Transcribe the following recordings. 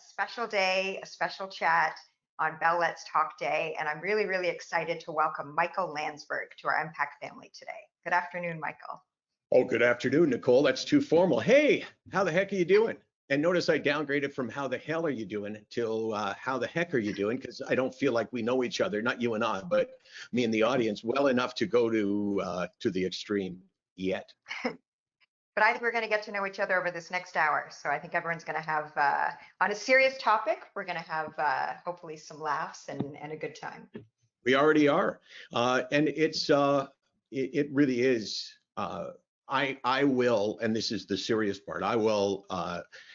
special day, a special chat on Bell Let's Talk Day, and I'm really, really excited to welcome Michael Landsberg to our MPAC family today. Good afternoon, Michael. Oh, good afternoon, Nicole. That's too formal. Hey, how the heck are you doing? And notice I downgraded from how the hell are you doing to how the heck are you doing, because I don't feel like we know each other, not you and I, but me and the audience, well enough to go to the extreme yet. But I think we're going to get to know each other over this next hour. So I think everyone's going to have, on a serious topic, we're going to have hopefully some laughs and a good time. We already are. And it really is. I will, and this is the serious part, I will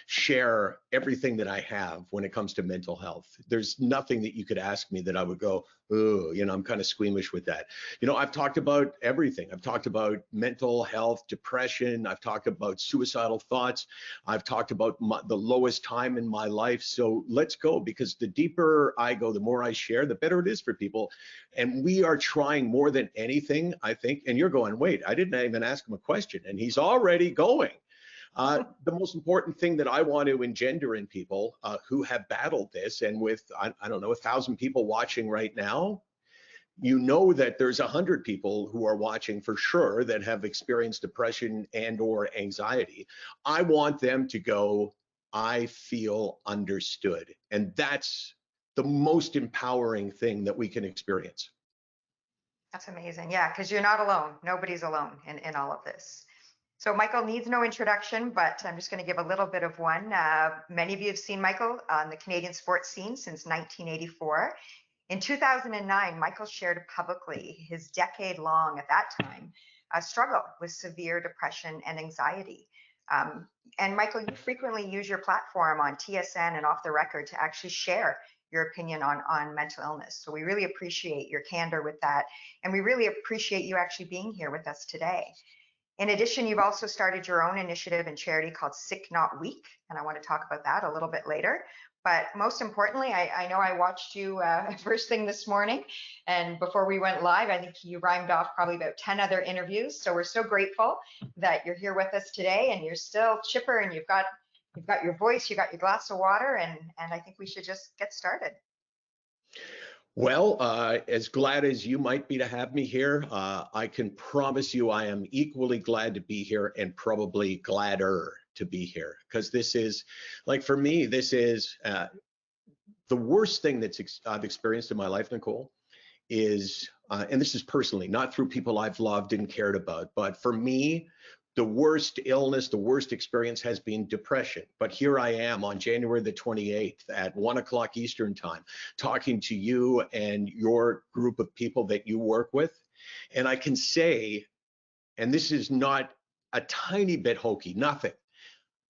share everything that I have when it comes to mental health. There's nothing that you could ask me that I would go, oh, I'm kind of squeamish with that. I've talked about everything. I've talked about mental health, depression. I've talked about suicidal thoughts. I've talked about the lowest time in my life. So let's go, because the deeper I go, the more I share, the better it is for people. And we are trying more than anything, I think. And you're going, wait, I didn't even ask him a question, and he's already going. The most important thing that I want to engender in people who have battled this, and with, I don't know, 1,000 people watching right now, that there's 100 people who are watching for sure that have experienced depression and or anxiety. I want them to go, I feel understood. And that's the most empowering thing that we can experience. That's amazing. Yeah, because you're not alone. Nobody's alone in all of this. So Michael needs no introduction, but I'm just going to give a little bit of one. Many of you have seen Michael on the Canadian sports scene since 1984. In 2009, Michael shared publicly his decade-long, at that time, struggle with severe depression and anxiety. And Michael, you frequently use your platform on TSN and Off the Record to actually share your opinion on mental illness. So we really appreciate your candor with that. And we really appreciate you actually being here with us today. In addition, you've also started your own initiative and charity called Sick Not Weak, and I want to talk about that a little bit later. But most importantly, I know I watched you first thing this morning, and before we went live, I think you rhymed off probably about 10 other interviews. So we're so grateful that you're here with us today, and you're still chipper, and you've got your voice, you got your glass of water, and I think we should just get started. Well, as glad as you might be to have me here, I can promise you I am equally glad to be here, and probably gladder to be here, because this is, like, for me, this is the worst thing I've experienced in my life, Nicole, is, and this is personally, not through people I've loved and cared about, but for me, the worst illness, the worst experience has been depression. But here I am on January the 28th at 1 o'clock Eastern time, talking to you and your group of people that you work with. And I can say, and this is not a tiny bit hokey, nothing.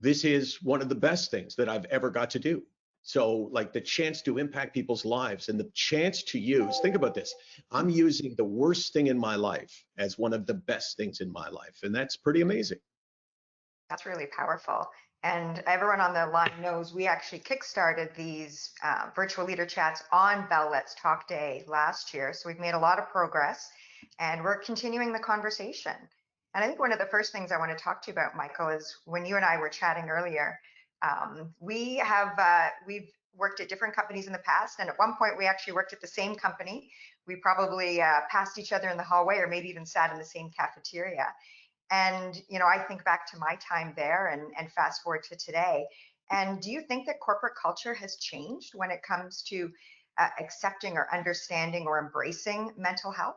This is one of the best things that I've ever got to do. So, like, the chance to impact people's lives and the chance to use, think about this, I'm using the worst thing in my life as one of the best things in my life. And that's pretty amazing. That's really powerful. And everyone on the line knows we actually kickstarted these virtual leader chats on Bell Let's Talk Day last year. So we've made a lot of progress, and we're continuing the conversation. And I think one of the first things I want to talk to you about, Michael, is when you and I were chatting earlier, we've worked at different companies in the past, and at one point we actually worked at the same company. We probably passed each other in the hallway, or maybe even sat in the same cafeteria. And I think back to my time there, and fast forward to today. And do you think that corporate culture has changed when it comes to accepting or understanding or embracing mental health?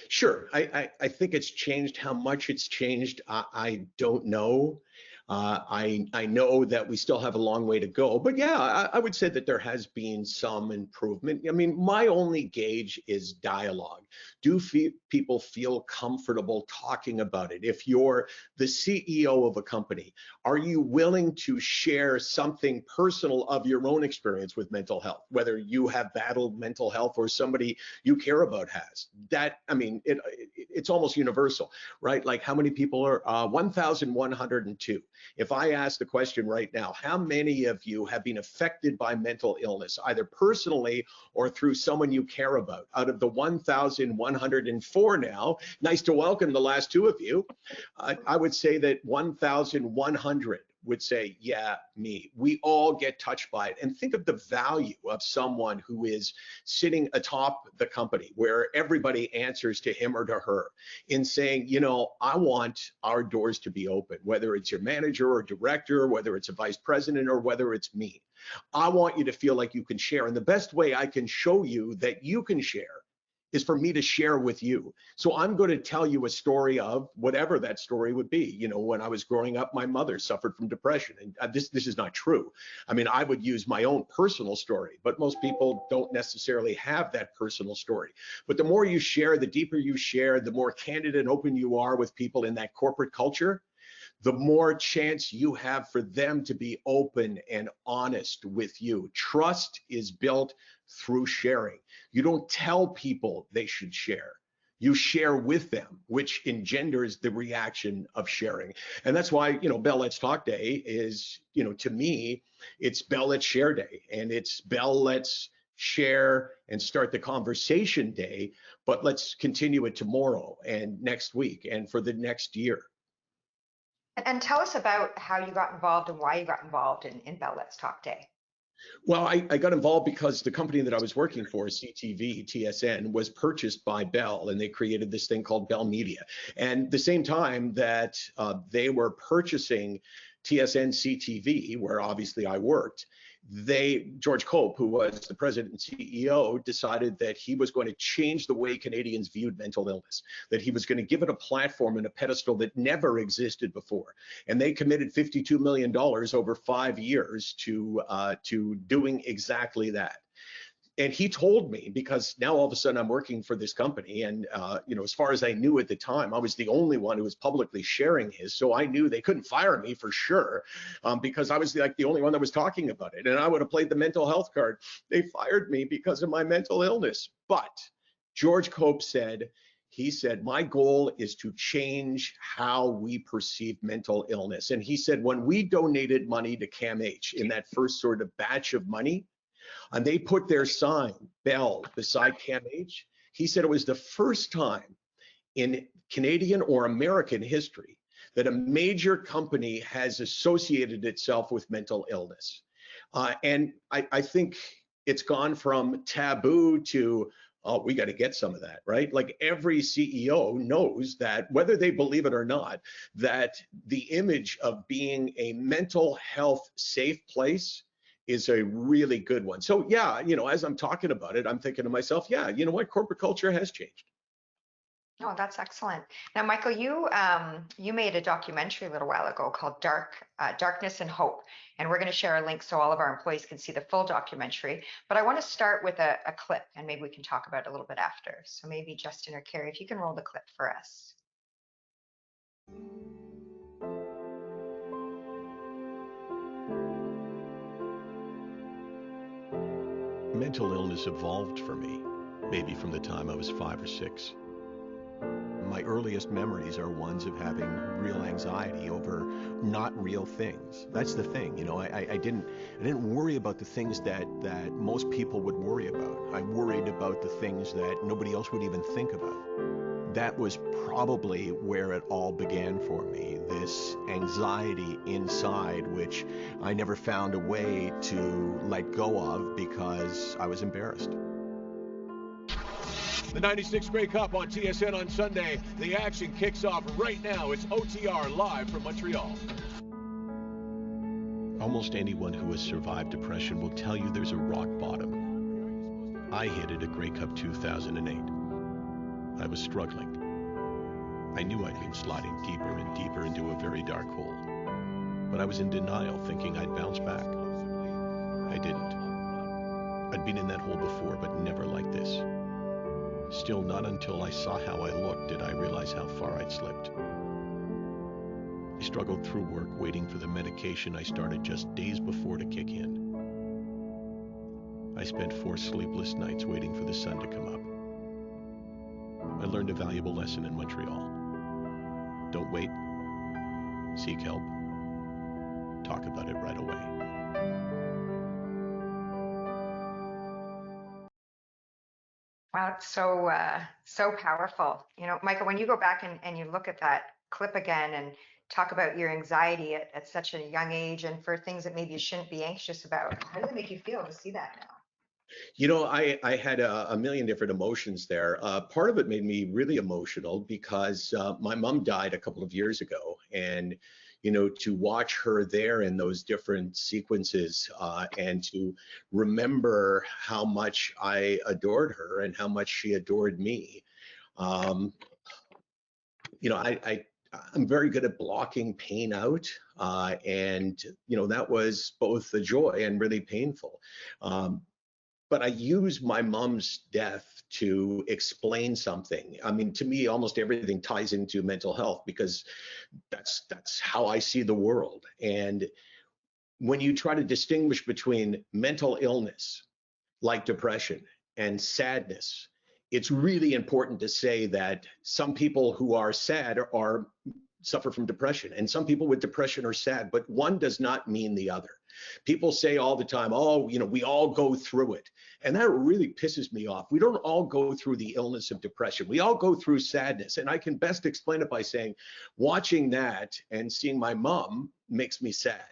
Sure, I think it's changed. How much it's changed, I don't know. I know that we still have a long way to go, but yeah, I would say that there has been some improvement. I mean, my only gauge is dialogue. Do people feel comfortable talking about it? If you're the CEO of a company, are you willing to share something personal of your own experience with mental health, whether you have battled mental health or somebody you care about has? That, I mean, it's almost universal, right? Like, how many people are 1,102. If I ask the question right now, how many of you have been affected by mental illness, either personally or through someone you care about? Out of the 1,104 now, nice to welcome the last two of you, I would say that 1,100 would say, yeah, me. We all get touched by it. And think of the value of someone who is sitting atop the company where everybody answers to him or to her in saying, you know, I want our doors to be open, whether it's your manager or director, whether it's a vice president or whether it's me. I want you to feel like you can share. And the best way I can show you that you can share is for me to share with you. So I'm going to tell you a story of whatever that story would be. You know, when I was growing up, my mother suffered from depression, and this is not true. I mean, I would use my own personal story, but most people don't necessarily have that personal story. But the more you share, the deeper you share, the more candid and open you are with people in that corporate culture, the more chance you have for them to be open and honest with you. Trust is built through sharing. You don't tell people they should share. You share with them, which engenders the reaction of sharing. And that's why, you know, Bell Let's Talk Day is, you know, to me, it's Bell Let's Share Day, and it's Bell Let's Share and Start the Conversation Day, but let's continue it tomorrow and next week and for the next year. And tell us about how you got involved and why you got involved in Bell Let's Talk Day. Well, I got involved because the company that I was working for, CTV, TSN, was purchased by Bell, and they created this thing called Bell Media. And the same time that they were purchasing TSN CTV, where obviously I worked, George Cope, who was the president and CEO, decided that he was going to change the way Canadians viewed mental illness, that he was going to give it a platform and a pedestal that never existed before. And they committed $52 million over 5 years to doing exactly that. And he told me, because now all of a sudden I'm working for this company, and you know, as far as I knew at the time, I was the only one who was publicly sharing his. So I knew they couldn't fire me for sure, because I was like the only one that was talking about it, and I would have played the mental health card. They fired me because of my mental illness. But George Cope said, he said, my goal is to change how we perceive mental illness. And he said, when we donated money to CAMH in that first sort of batch of money, and they put their sign, Bell, beside CAMH, he said it was the first time in Canadian or American history that a major company has associated itself with mental illness. And I think it's gone from taboo to, oh, we got to get some of that, right? Like every CEO knows that, whether they believe it or not, that the image of being a mental health safe place is a really good one. So yeah, you know, as I'm talking about it, I'm thinking to myself, yeah, you know what, corporate culture has changed. Oh, that's excellent. Now, Michael, you made a documentary a little while ago called Darkness and Hope, and we're going to share a link so all of our employees can see the full documentary. But I want to start with a clip, and maybe we can talk about it a little bit after. So maybe Justin or Carrie, if you can roll the clip for us. Mental illness evolved for me, maybe from the time I was 5 or 6. My earliest memories are ones of having real anxiety over not real things. That's the thing, you know, I didn't worry about the things that most people would worry about. I worried about the things that nobody else would even think about. That was probably where it all began for me, this anxiety inside, which I never found a way to let go of because I was embarrassed. The 96 Grey Cup on TSN on Sunday. The action kicks off right now. It's OTR live from Montreal. Almost anyone who has survived depression will tell you there's a rock bottom. I hit it at Grey Cup 2008. I was struggling. I knew I'd been sliding deeper and deeper into a very dark hole. But I was in denial, thinking I'd bounce back. I didn't. I'd been in that hole before, but never like this. Still, not until I saw how I looked did I realize how far I'd slipped. I struggled through work, waiting for the medication I started just days before to kick in. I spent 4 sleepless nights waiting for the sun to come up. I learned a valuable lesson in Montreal. Don't wait. Seek help. Talk about it right away. Wow, it's so powerful. You know, Michael, when you go back and you look at that clip again, and talk about your anxiety at such a young age and for things that maybe you shouldn't be anxious about. How does it make you feel to see that now? You know, I had a million different emotions there. Part of it made me really emotional because my mom died a couple of years ago, and to watch her there in those different sequences, and to remember how much I adored her and how much she adored me. Um, I'm very good at blocking pain out, and that was both a joy and really painful. Um, but I use my mom's death to explain something. I mean, to me, almost everything ties into mental health because that's how I see the world. And when you try to distinguish between mental illness, like depression, and sadness, it's really important to say that some people who are sad are suffer from depression, and some people with depression are sad, but one does not mean the other. People say all the time, oh, we all go through it. And that really pisses me off. We don't all go through the illness of depression. We all go through sadness. And I can best explain it by saying, watching that and seeing my mom makes me sad,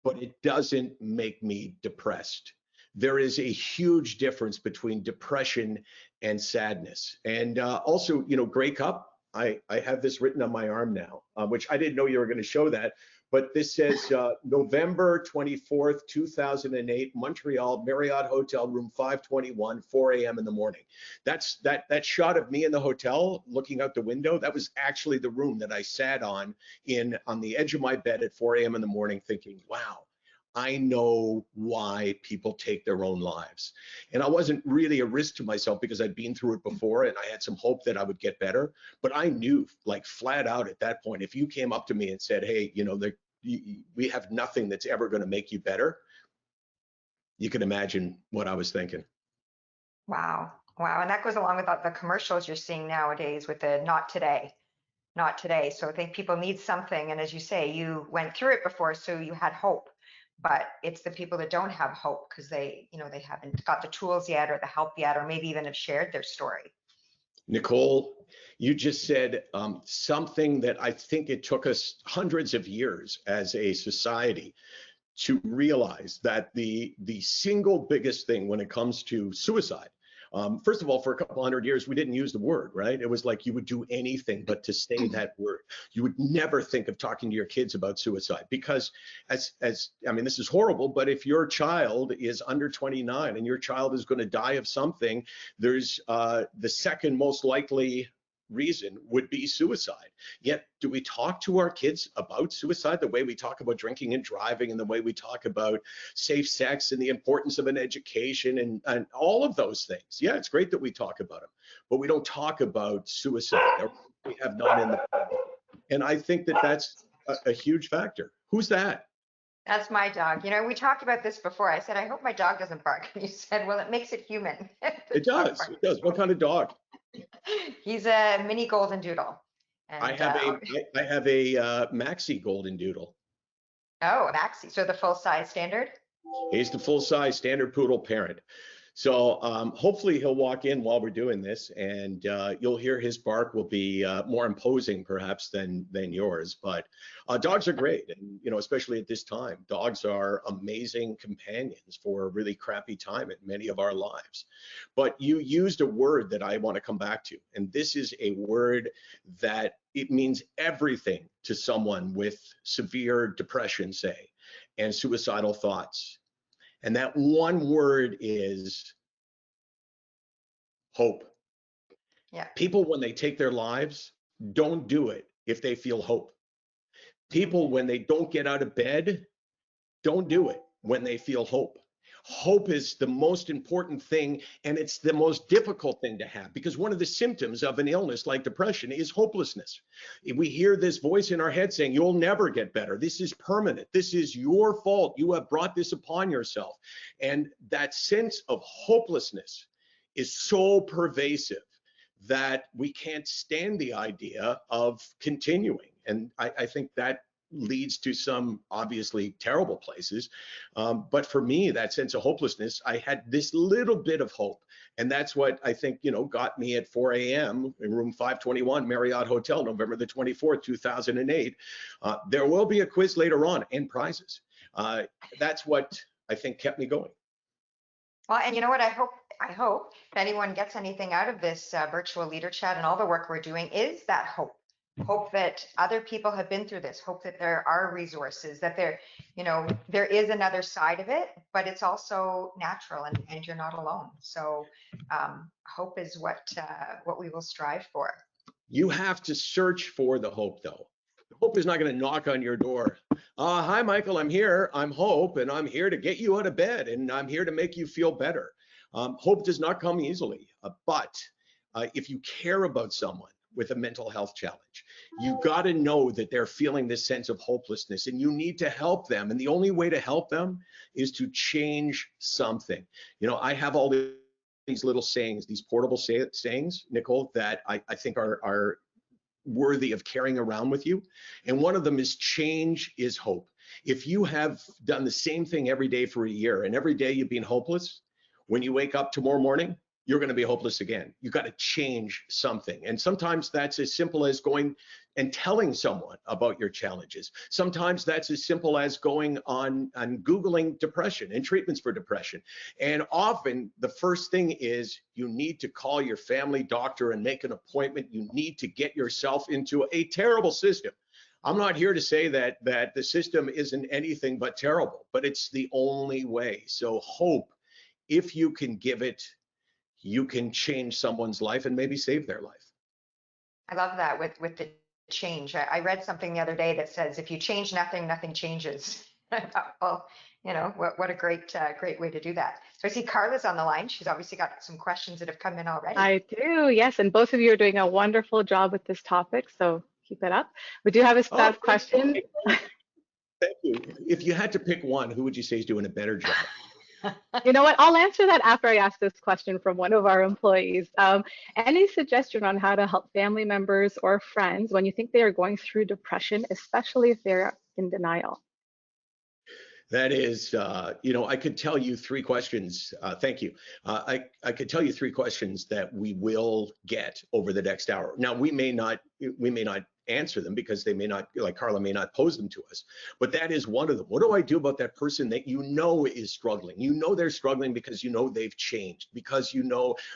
but it doesn't make me depressed. There is a huge difference between depression and sadness. And also, Grey Cup, I have this written on my arm now, which I didn't know you were going to show that, but this says November 24th, 2008, Montreal, Marriott Hotel, room 521, 4 a.m. in the morning. That shot of me in the hotel looking out the window, that was actually the room that I sat on the edge of my bed at 4 a.m. in the morning thinking, wow, I know why people take their own lives. And I wasn't really a risk to myself because I'd been through it before and I had some hope that I would get better. But I knew, like, flat out at that point, if you came up to me and said, hey, we have nothing that's ever going to make you better, you can imagine what I was thinking. Wow. Wow. And that goes along with the commercials you're seeing nowadays with the not today, not today. So I think people need something. And as you say, you went through it before, so you had hope. But it's the people that don't have hope because they haven't got the tools yet or the help yet, or maybe even have shared their story. Nicole, you just said something that I think it took us hundreds of years as a society to realize, that the single biggest thing when it comes to suicide, first of all, for a couple hundred years, we didn't use the word, right? It was like you would do anything but to say that word. You would never think of talking to your kids about suicide because I mean, this is horrible, but if your child is under 29 and your child is going to die of something, there's the second most likely reason would be suicide. Yet, do we talk to our kids about suicide the way we talk about drinking and driving and the way we talk about safe sex and the importance of an education and all of those things? Yeah, it's great that we talk about them, but we don't talk about suicide, or we have not in the past. And I think that that's a huge factor. Who's that? That's my dog. We talked about this before. I said, I hope my dog doesn't bark. And you said, well, it makes it human. It does. It does. What kind of dog? He's a mini golden doodle. And, I have a Maxi golden doodle. Oh, Maxi. So the full size standard? He's the full size standard poodle parent. So hopefully he'll walk in while we're doing this, and you'll hear his bark will be more imposing perhaps than yours. But dogs are great, and especially at this time, dogs are amazing companions for a really crappy time in many of our lives. But you used a word that I want to come back to, and this is a word that it means everything to someone with severe depression, say, and suicidal thoughts. And that one word is hope. Yeah. People, when they take their lives, don't do it if they feel hope. People, when they don't get out of bed, don't do it when they feel hope. Hope is the most important thing, and it's the most difficult thing to have, because one of the symptoms of an illness like depression is hopelessness. We hear this voice in our head saying, you'll never get better. This is permanent. This is your fault. You have brought this upon yourself. And that sense of hopelessness is so pervasive that we can't stand the idea of continuing. And I think that leads to some obviously terrible places. But for me, that sense of hopelessness, I had this little bit of hope. And that's what I think, got me at 4 a.m. in room 521, Marriott Hotel, November the 24th, 2008. There will be a quiz later on and prizes. That's what I think kept me going. Well, and you know what? I hope if anyone gets anything out of this virtual leader chat and all the work we're doing is that hope. Hope that other people have been through this, hope that there are resources, that there is another side of it, but it's also natural and you're not alone. So hope is what we will strive for. You have to search for the hope, though. Hope is not going to knock on your door. Hi, Michael, I'm here. I'm Hope, and I'm here to get you out of bed, and I'm here to make you feel better. Hope does not come easily, but if you care about someone with a mental health challenge, you got to know that they're feeling this sense of hopelessness, and you need to help them. And the only way to help them is to change something. I have all these little sayings, these portable sayings, Nicole, that I think are worthy of carrying around with you. And one of them is change is hope. If you have done the same thing every day for a year and every day you've been hopeless, when you wake up tomorrow morning, you're going to be hopeless again. You got to change something. And sometimes that's as simple as going and telling someone about your challenges. Sometimes that's as simple as going on and Googling depression and treatments for depression. And often the first thing is you need to call your family doctor and make an appointment. You need to get yourself into a terrible system. I'm not here to say that the system isn't anything but terrible, but it's the only way. So hope, if you can give it, you can change someone's life and maybe save their life. I love that with the change. I read something the other day that says, if you change nothing, nothing changes. Well, what a great way to do that. So I see Carla's on the line. She's obviously got some questions that have come in already. I do, yes. And both of you are doing a wonderful job with this topic, so keep it up. We do have a staff question. Thank you. If you had to pick one, who would you say is doing a better job? You know what? I'll answer that after I ask this question from one of our employees. Any suggestion on how to help family members or friends when you think they are going through depression, especially if they're in denial? That is, I could tell you three questions. Thank you. I could tell you three questions that we will get over the next hour. Now, we may not answer them because they may not, like Carla may not pose them to us, but that is one of them. What do I do about that person that is struggling? They're struggling because they've changed, because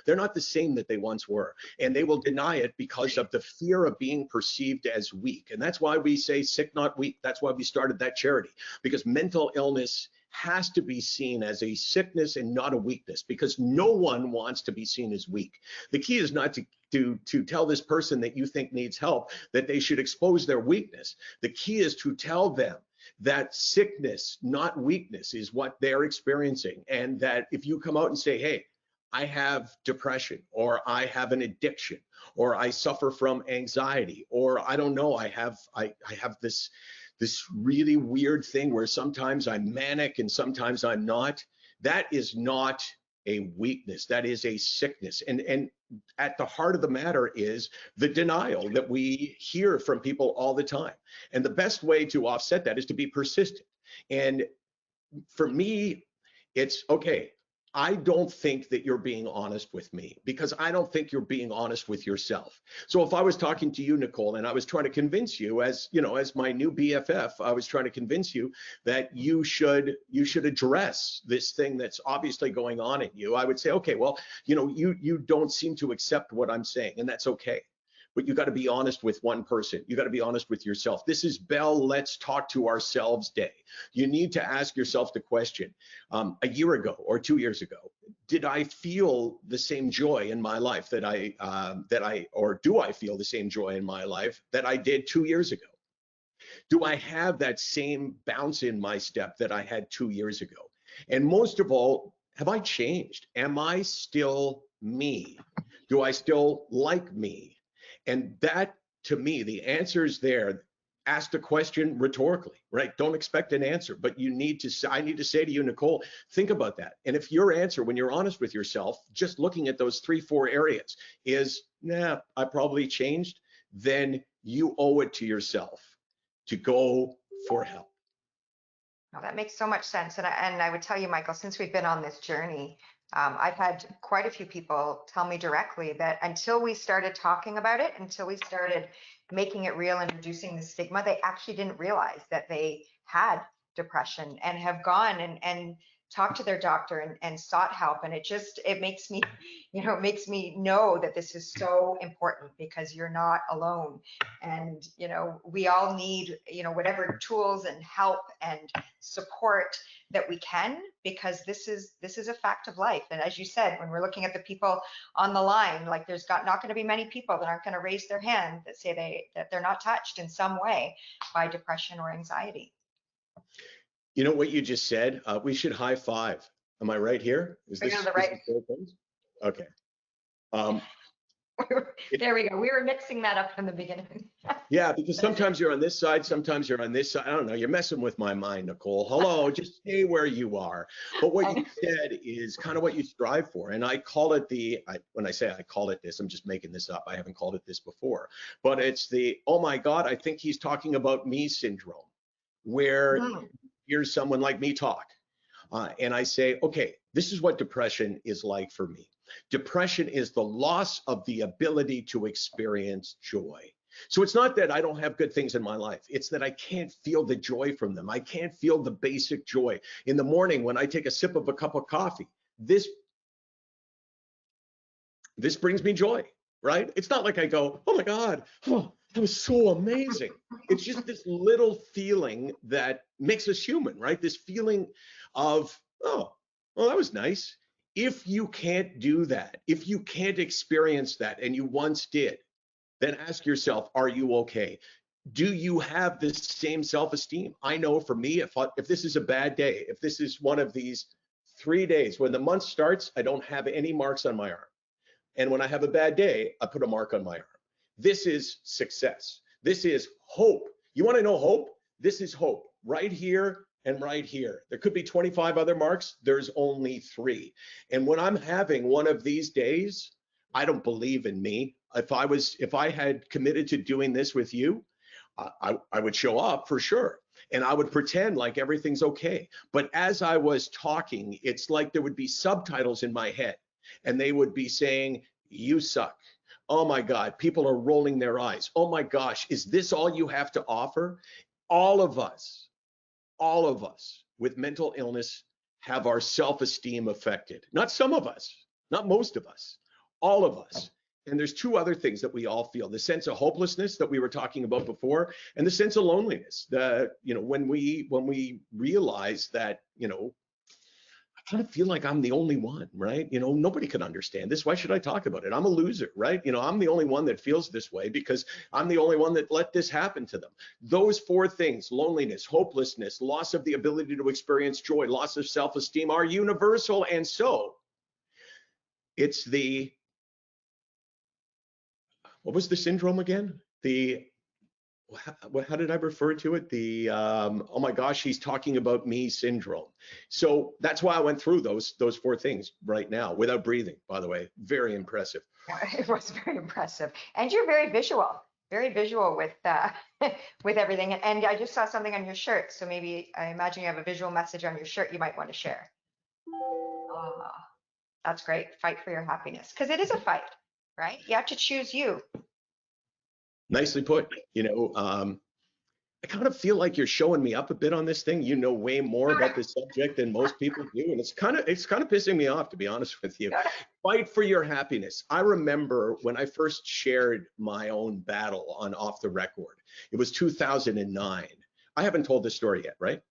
they're not the same that they once were, and they will deny it because of the fear of being perceived as weak. And that's why we say sick, not weak. That's why we started that charity, because mental illness has to be seen as a sickness and not a weakness, because no one wants to be seen as weak. The key is not to tell this person that you think needs help that they should expose their weakness. The key is to tell them that sickness, not weakness, is what they're experiencing. And that if you come out and say, hey, I have depression, or I have an addiction, or I suffer from anxiety, or I don't know, I have this really weird thing where sometimes I'm manic and sometimes I'm not. That is not a weakness. That is a sickness. And at the heart of the matter is the denial that we hear from people all the time. And the best way to offset that is to be persistent. And for me, it's okay. I don't think that you're being honest with me, because I don't think you're being honest with yourself. So if I was talking to you, Nicole, and I was trying to convince you as my new BFF, I was trying to convince you that you should address this thing that's obviously going on in you, I would say, okay, well, you don't seem to accept what I'm saying, and that's okay. But you got to be honest with one person. You got to be honest with yourself. This is Bell Let's Talk to Ourselves Day. You need to ask yourself the question, a year ago or 2 years ago, did I feel the same joy in my life or do I feel the same joy in my life that I did 2 years ago? Do I have that same bounce in my step that I had 2 years ago? And most of all, have I changed? Am I still me? Do I still like me? And that, to me, the answer is there. Ask the question rhetorically, right? Don't expect an answer, but I need to say to you, Nicole, think about that. And if your answer, when you're honest with yourself, just looking at those 3-4 areas is, I probably changed, then you owe it to yourself to go for help. Oh, that makes so much sense. And I would tell you, Michael, since we've been on this journey, I've had quite a few people tell me directly that until we started talking about it, until we started making it real and reducing the stigma, they actually didn't realize that they had depression and have gone and talked to their doctor and sought help. And it makes me, it makes me know that this is so important because you're not alone. And, we all need, whatever tools and help and support that we can, because this is a fact of life. And as you said, when we're looking at the people on the line, like there's not going to be many people that aren't going to raise their hand that say that they're not touched in some way by depression or anxiety. You know what you just said? We should high five. Am I right here? Is this the right? Okay. There we go. We were mixing that up from the beginning. Yeah, because sometimes you're on this side, sometimes you're on this side. I don't know. You're messing with my mind, Nicole. Hello, just stay where you are. But what you said is kind of what you strive for. And I call it when I say I call it this, I'm just making this up. I haven't called it this before. But it's the, oh my God, I think he's talking about me syndrome, where here's someone like me talk. And I say, okay, this is what depression is like for me. Depression is the loss of the ability to experience joy. So it's not that I don't have good things in my life. It's that I can't feel the joy from them. I can't feel the basic joy. In the morning when I take a sip of a cup of coffee, this brings me joy, right? It's not like I go, oh my God, oh, that was so amazing. It's just this little feeling that makes us human, right? This feeling of, oh, well, that was nice. If you can't do that, if you can't experience that, and you once did, then ask yourself, are you okay? Do you have the same self-esteem? I know for me, if this is a bad day, if this is one of these 3 days, when the month starts, I don't have any marks on my arm. And when I have a bad day, I put a mark on my arm. This is success. This is hope. You want to know hope? This is hope right here and right here. There could be 25 other marks. There's only 3. And when I'm having one of these days, I don't believe in me. If I had committed to doing this with you, I would show up for sure. And I would pretend like everything's okay. But as I was talking, it's like there would be subtitles in my head and they would be saying, you suck. Oh my God, people are rolling their eyes. Oh my gosh, is this all you have to offer? All of us with mental illness have our self-esteem affected. Not some of us, not most of us, all of us. And there's 2 other things that we all feel: the sense of hopelessness that we were talking about before, and the sense of loneliness. When we realize that, I kind of feel like I'm the only one, right? Nobody can understand this. Why should I talk about it? I'm a loser, right? I'm the only one that feels this way because I'm the only one that let this happen to them. Those 4 things, loneliness, hopelessness, loss of the ability to experience joy, loss of self-esteem, are universal. And so it's what was the syndrome again? How did I refer to it? Oh my gosh, he's talking about me syndrome. So that's why I went through those 4 things right now without breathing, by the way. Very impressive. It was very impressive. And you're very visual with with everything. And I just saw something on your shirt. So maybe I imagine you have a visual message on your shirt you might want to share. That's great. Fight for your happiness. Because it is a fight, right? You have to choose you. Nicely put. I kind of feel like you're showing me up a bit on this thing. You know way more about this subject than most people do, and it's kind of pissing me off, to be honest with you. Fight for your happiness. I remember when I first shared my own battle on Off the Record. It was 2009. I haven't told this story yet, right?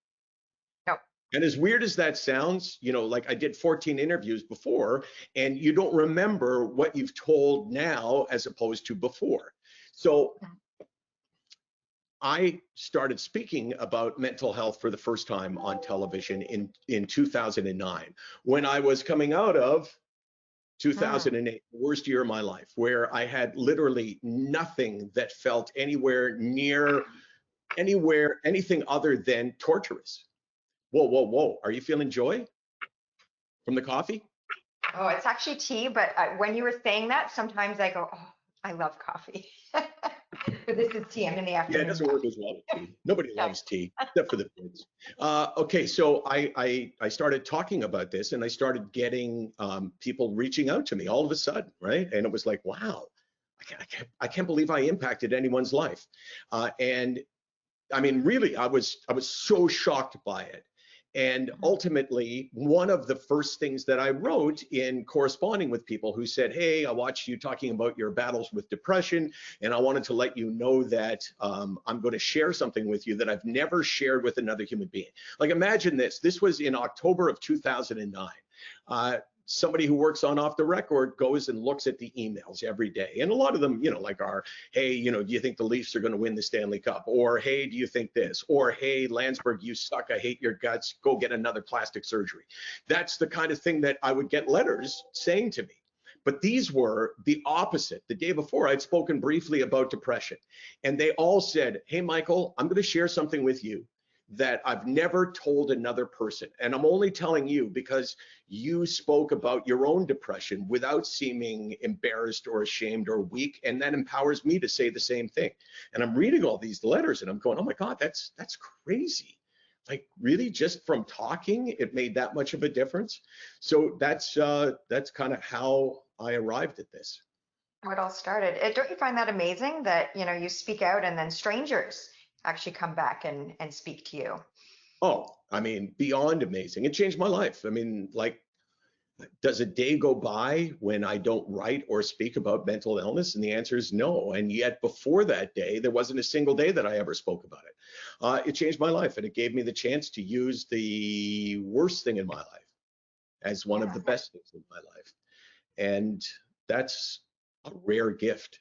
No. And as weird as that sounds, like I did 14 interviews before, and you don't remember what you've told now as opposed to before. So I started speaking about mental health for the first time on television in 2009, when I was coming out of 2008, the worst year of my life, where I had literally nothing that felt anywhere near anything other than torturous. Whoa. Are you feeling joy from the coffee? Oh, it's actually tea, but when you were saying that, sometimes I go, oh, I love coffee. But this is tea. I'm in the Yeah, afternoon. it doesn't work as well with tea. Nobody No. loves tea, except for the kids. Okay, so I started talking about this, and I started getting people reaching out to me all of a sudden, right? And it was like, wow, I can't believe I impacted anyone's life. And I mean, really, I was so shocked by it. And ultimately, one of the first things that I wrote in corresponding with people who said, hey, I watched you talking about your battles with depression, and I wanted to let you know that I'm going to share something with you that I've never shared with another human being. Like, imagine this. This was in October of 2009. Somebody who works on Off the Record goes and looks at the emails every day. And a lot of them, like are, hey, do you think the Leafs are going to win the Stanley Cup? Or, hey, do you think this? Or, hey, Landsberg, you suck. I hate your guts. Go get another plastic surgery. That's the kind of thing that I would get letters saying to me. But these were the opposite. The day before, I'd spoken briefly about depression. And they all said, hey, Michael, I'm going to share something with you that I've never told another person. And I'm only telling you because you spoke about your own depression without seeming embarrassed or ashamed or weak. And that empowers me to say the same thing. And I'm reading all these letters and I'm going, oh my God, that's crazy. Like, really, just from talking, it made that much of a difference. So that's kind of how I arrived at this. How it all started. Don't you find that amazing that, you speak out and then strangers actually come back and speak to you? Oh, I mean, beyond amazing. It changed my life. I mean, like, does a day go by when I don't write or speak about mental illness? And the answer is no. And yet before that day, there wasn't a single day that I ever spoke about it. It changed my life, and it gave me the chance to use the worst thing in my life as one of the best things in my life. And that's a rare gift.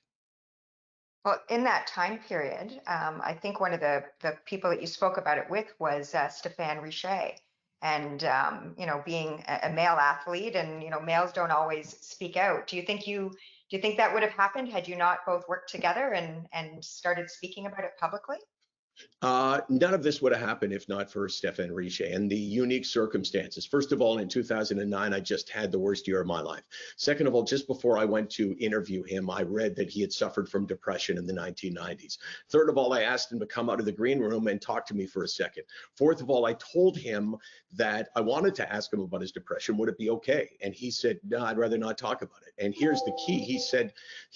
Well, in that time period, I think one of the people that you spoke about it with was Stéphane Richer. And, being a male athlete, and, males don't always speak out. Do you think that would have happened had you not both worked together and started speaking about it publicly? None of this would have happened if not for Stéphane Richer and the unique circumstances. First of all, in 2009, I just had the worst year of my life. Second of all, just before I went to interview him, I read that he had suffered from depression in the 1990s. Third of all, I asked him to come out of the green room and talk to me for a second. Fourth of all, I told him that I wanted to ask him about his depression. Would it be okay? And he said, no, I'd rather not talk about it. And here's the key. He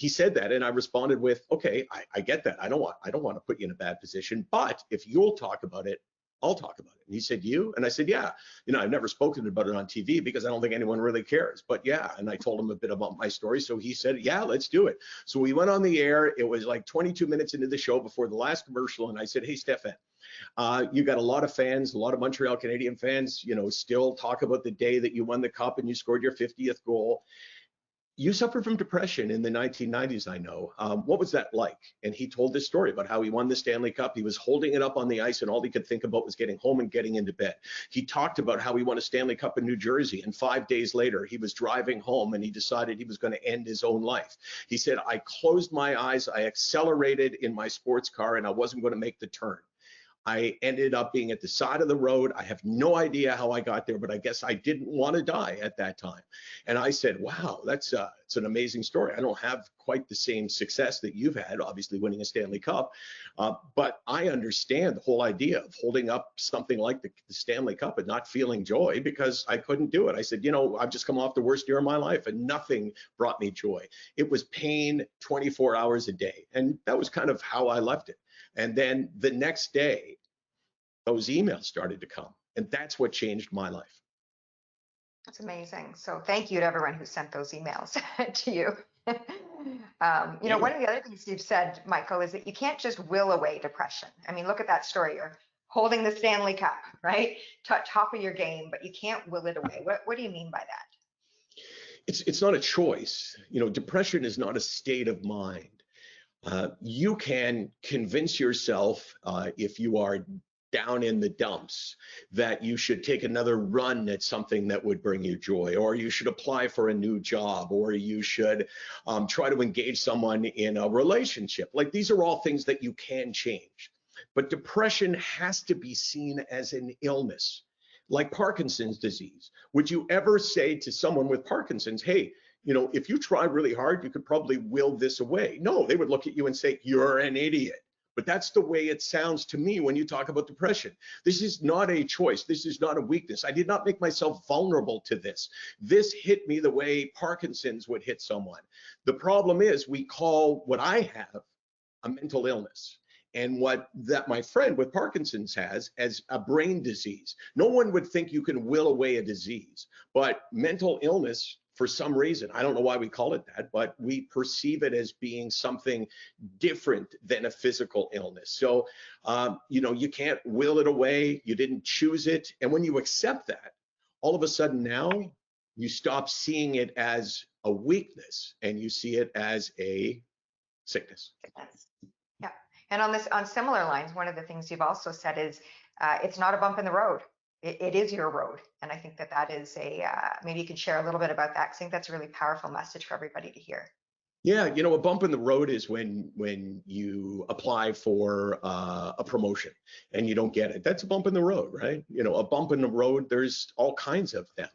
said that, and I responded with, okay, I get that. I don't want to put you in a bad position, but if you'll talk about it, I'll talk about it. And he said, you? And I said, yeah. I've never spoken about it on TV because I don't think anyone really cares. But yeah, and I told him a bit about my story. So he said, yeah, let's do it. So we went on the air. It was like 22 minutes into the show before the last commercial. And I said, hey, Stéphane, you got a lot of fans, a lot of Montreal Canadiens fans, still talk about the day that you won the cup and you scored your 50th goal. You suffered from depression in the 1990s, I know. What was that like? And he told this story about how he won the Stanley Cup. He was holding it up on the ice, and all he could think about was getting home and getting into bed. He talked about how he won a Stanley Cup in New Jersey, and 5 days later, he was driving home, and he decided he was going to end his own life. He said, I closed my eyes, I accelerated in my sports car, and I wasn't going to make the turn. I ended up being at the side of the road. I have no idea how I got there, but I guess I didn't want to die at that time. And I said, wow, it's an amazing story. I don't have quite the same success that you've had, obviously winning a Stanley Cup, but I understand the whole idea of holding up something like the Stanley Cup and not feeling joy because I couldn't do it. I said, I've just come off the worst year of my life and nothing brought me joy. It was pain 24 hours a day. And that was kind of how I left it. And then the next day, those emails started to come. And that's what changed my life. That's amazing. So thank you to everyone who sent those emails to you. One of the other things you've said, Michael, is that you can't just will away depression. I mean, look at that story. You're holding the Stanley Cup, right? Top of your game, but you can't will it away. What do you mean by that? It's not a choice. Depression is not a state of mind. You can convince yourself if you are down in the dumps that you should take another run at something that would bring you joy, or you should apply for a new job, or you should try to engage someone in a relationship. Like, these are all things that you can change. But depression has to be seen as an illness, like Parkinson's disease. Would you ever say to someone with Parkinson's, hey, you know, if you try really hard, you could probably will this away. No, they would look at you and say, you're an idiot. But that's the way it sounds to me when you talk about depression. This is not a choice. This is not a weakness. I did not make myself vulnerable to this. This hit me the way Parkinson's would hit someone. The problem is we call what I have a mental illness, and what that my friend with Parkinson's has as a brain disease. No one would think you can will away a disease, but mental illness, for some reason, I don't know why we call it that, but we perceive it as being something different than a physical illness. So, you know, you can't will it away. You didn't choose it. And when you accept that, all of a sudden now you stop seeing it as a weakness and you see it as a sickness. Yeah. And on similar lines, one of the things you've also said is it's not a bump in the road. It is your road. And I think that is maybe you could share a little bit about that, because I think that's a really powerful message for everybody to hear. Yeah, you know, a bump in the road is when you apply for a promotion and you don't get it. That's a bump in the road, right? You know, a bump in the road, there's all kinds of them.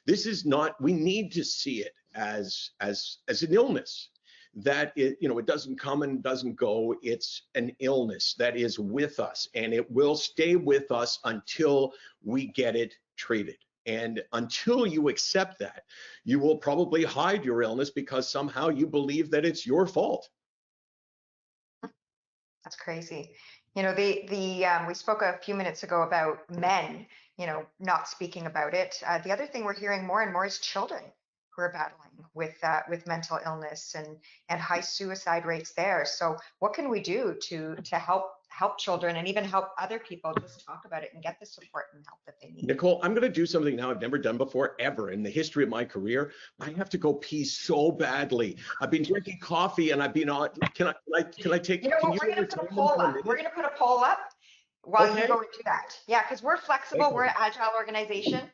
This is not, we need to see it as an illness. That it, you know, it doesn't come and doesn't go. It's an illness that is with us, and it will stay with us until we get it treated. And until you accept that, you will probably hide your illness because somehow you believe that it's your fault. That's crazy. You know, we spoke a few minutes ago about men, you know, not speaking about it. The other thing we're hearing more and more is children who are battling with mental illness and high suicide rates there. So what can we do to help children and even help other people just talk about it and get the support and help that they need? Nicole, I'm going to do something now I've never done before, ever in the history of my career. I have to go pee so badly. I've been drinking coffee and I've been on. Can I take? You know what? We're going to put a poll up. We're going to put a poll up while you go and do that. Yeah, because we're flexible. We're an agile organization.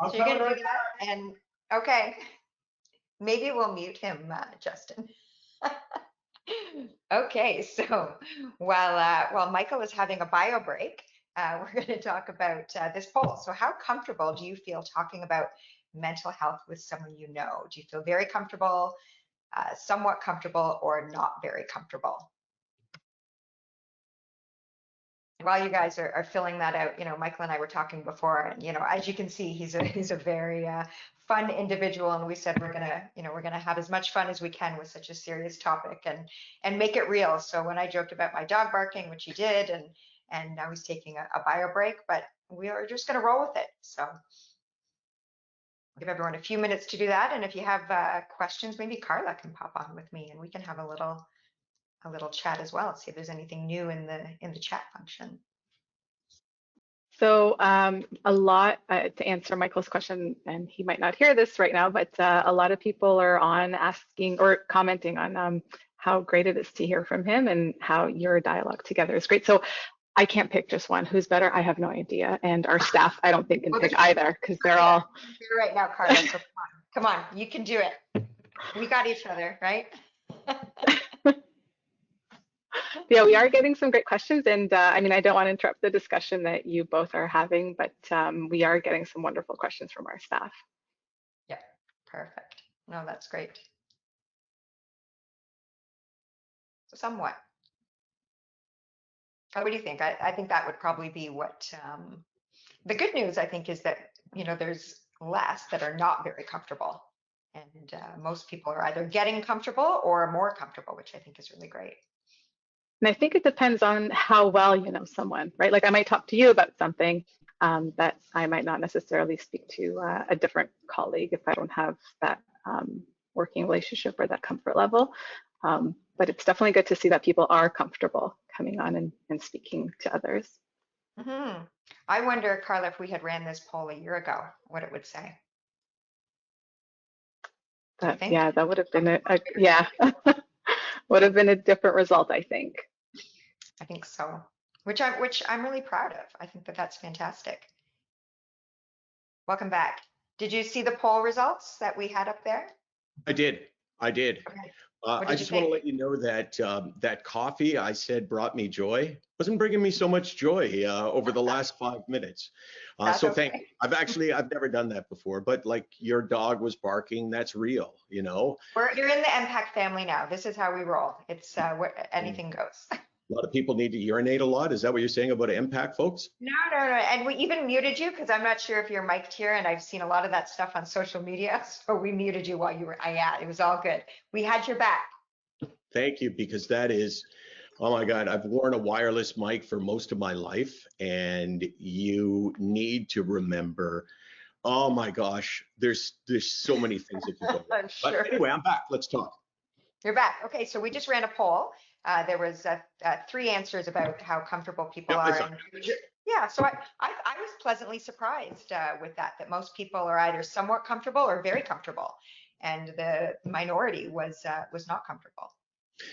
So you're going to do that. And okay. Maybe we'll mute him, Justin. Okay, so while Michael is having a bio break, we're going to talk about this poll. So how comfortable do you feel talking about mental health with someone you know? Do you feel very comfortable, somewhat comfortable, or not very comfortable? While you guys are filling that out, you know, Michael and I were talking before, and you know, as you can see, he's a very fun individual, and we said we're gonna have as much fun as we can with such a serious topic and make it real. So when I joked about my dog barking, which he did, and now he's taking a bio break, but we are just gonna roll with it. So give everyone a few minutes to do that, and if you have questions, maybe Carla can pop on with me, and we can have a little chat as well. See if there's anything new in the chat function. So a lot to answer Michael's question, and he might not hear this right now, but a lot of people are on asking or commenting on how great it is to hear from him and how your dialogue together is great. So I can't pick just one. Who's better? I have no idea. And our staff, I don't think can pick either, because they're all. You're right now, Carla. So come on, you can do it. We got each other, right? Yeah, we are getting some great questions, and I mean, I don't want to interrupt the discussion that you both are having, but we are getting some wonderful questions from our staff. Yeah, perfect. No, that's great. So somewhat. What do you think? I think that would probably be what the good news, I think, is that, you know, there's less that are not very comfortable, and most people are either getting comfortable or more comfortable, which I think is really great. And I think it depends on how well you know someone, right? Like I might talk to you about something that I might not necessarily speak to a different colleague if I don't have that working relationship or that comfort level. But it's definitely good to see that people are comfortable coming on and speaking to others. Mm-hmm. I wonder, Carla, if we had ran this poll a year ago, what it would say. Yeah, that would have been yeah. Would have been a different result, I think. I think so, which I'm really proud of. I think that's fantastic. Welcome back. Did you see the poll results that we had up there? I did. Okay. What I did you just want to think? let you know that that coffee I said brought me joy wasn't bringing me so much joy over the last 5 minutes. That's So thank you. okay. I've never done that before, but like your dog was barking, that's real, you know. You're in the MPAC family now. This is how we roll. It's where And anything goes. a lot of people need to urinate a lot. Is that what you're saying about impact, folks? No, no, no. And we even muted you because I'm not sure if you're mic'd here, and I've seen a lot of that stuff on social media. So we muted you while you were, yeah, it was all good. We had your back. Thank you, because that is, oh my God, I've worn a wireless mic for most of my life, and you need to remember, oh my gosh, there's so many things that can go wrong. I'm But sure. anyway, I'm back. Let's talk. You're back. Okay, so we just ran a poll. There was 3 answers about how comfortable people Yeah, I are. saw And it. yeah, so I was pleasantly surprised with that most people are either somewhat comfortable or very comfortable, and the minority was not comfortable.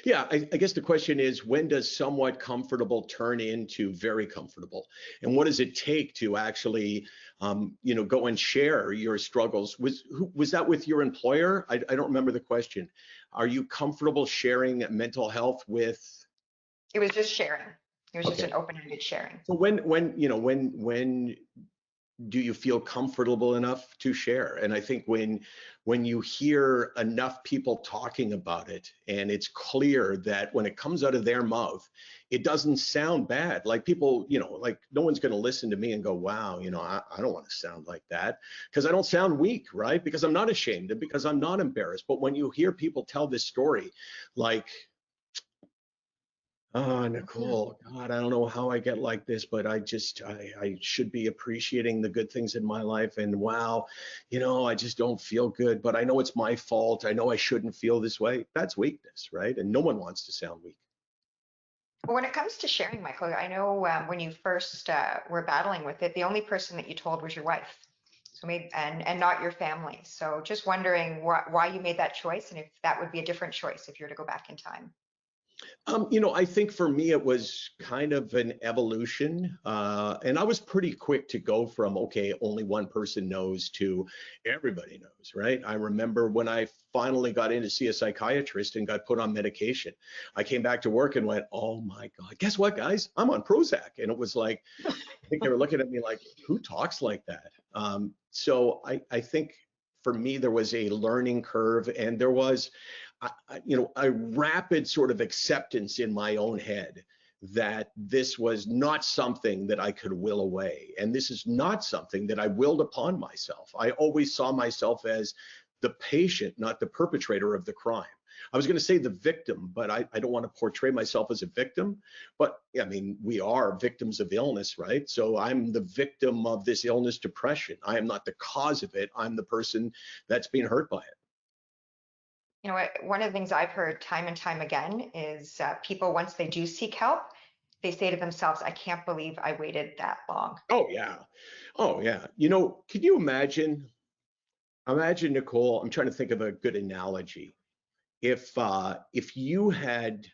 Yeah, I guess the question is, when does somewhat comfortable turn into very comfortable? And what does it take to actually, go and share your struggles? Was that with your employer? I don't remember the question. Are you comfortable sharing mental health with? It was just sharing. It was just Okay. an open-ended sharing. So when do you feel comfortable enough to share? And I think when you hear enough people talking about it, and it's clear that when it comes out of their mouth, it doesn't sound bad. Like people, like no one's going to listen to me and go, wow, I don't want to sound like that, because I don't sound weak, right? Because I'm not ashamed and because I'm not embarrassed. But when you hear people tell this story, like, oh, Mhm. Nicole, God, I don't know how I get like this, but I should be appreciating the good things in my life. And wow, I just don't feel good, but I know it's my fault. I know I shouldn't feel this way. That's weakness, right? And no one wants to sound weak. Well, when it comes to sharing, Michael, I know when you first were battling with it, the only person that you told was your wife. So maybe, and not your family. So just wondering why you made that choice, and if that would be a different choice if you were to go back in time. I think for me, it was kind of an evolution. And I was pretty quick to go from, okay, only one person knows to everybody knows, right? I remember when I finally got in to see a psychiatrist and got put on medication, I came back to work and went, oh my God, guess what, guys? I'm on Prozac. And it was like, I think they were looking at me like, who talks like that? So I think for me, there was a learning curve, and there was a rapid sort of acceptance in my own head that this was not something that I could will away. And this is not something that I willed upon myself. I always saw myself as the patient, not the perpetrator of the crime. I was going to say the victim, but I don't want to portray myself as a victim. But I mean, we are victims of illness, right? So I'm the victim of this illness, depression. I am not the cause of it. I'm the person that's being hurt by it. You know, one of the things I've heard time and time again is people, once they do seek help, they say to themselves, I can't believe I waited that long. Oh yeah. Oh yeah. Can you imagine, Nicole, I'm trying to think of a good analogy. If you had,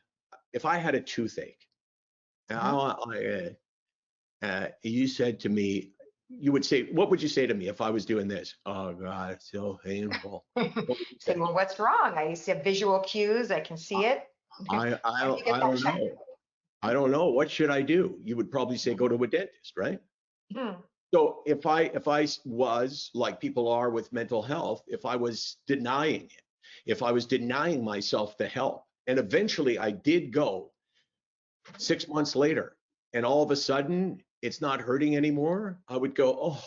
if I had a toothache, and Mhm. you said to me, you would say, what would you say to me if I was doing this? Oh God, it's so painful. What would you Say, say? well, what's wrong? I see visual cues. I can see it. I Why do I you get I that don't checked? know. I don't know. What should I do? You would probably say go to a dentist, right? Mhm. So if I was like people are with mental health, if I was denying it, if I was denying myself the help, and eventually I did go 6 months later, and all of a sudden it's not hurting anymore, I would go, oh,